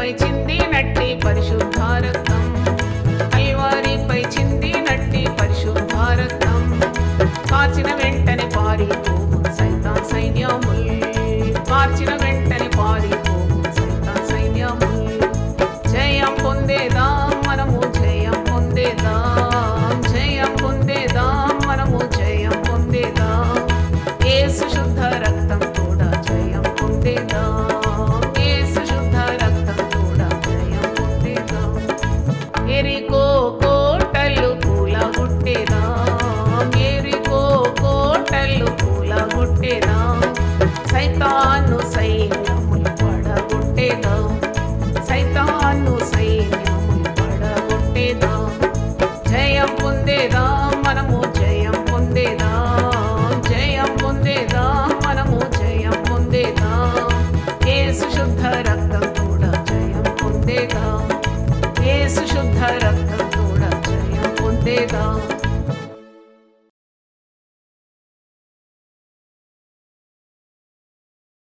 కల్వారిపై చిందినట్టి పరిశుద్ధ రక్తం, కల్వారిపై చిందినట్టి పరిశుద్ధ రక్తం, కాచిన వెంటనే పారిపోవు సైతాన్ సైన్యముల్, కాచిన వెంటనే పారిపోవు సైతాన్ సైన్యముల్. జయం పొందేదాం మనము, జయం పొందేదాం, జయం పొందేదాం మనము, జయం పొందేదాం. యేసు శుద్ధ రక్తం కూడా జయం పొందేదాం, యేసు శుద్ధ రక్తం కూడా జయం పొందేదాం. ఎరికో కోటలు కూలగొట్టేదాం, ఎరికో కోటలు కూలగొట్టేదాం. సైతాను సైన్యములు పడగొట్టేదాం, సైతాను సైన్యములు పడగొట్టేదాం. జయం పొందేదాం మనము, జయం పొందేదాం, జయం పొందేదాం మనము, జయం పొందేదాం. యేసు శుద్ధ రక్తం కూడా జయం పొందేదాం, యేసు శుద్ధ రక్తం కూడా జయం పొందేదాం.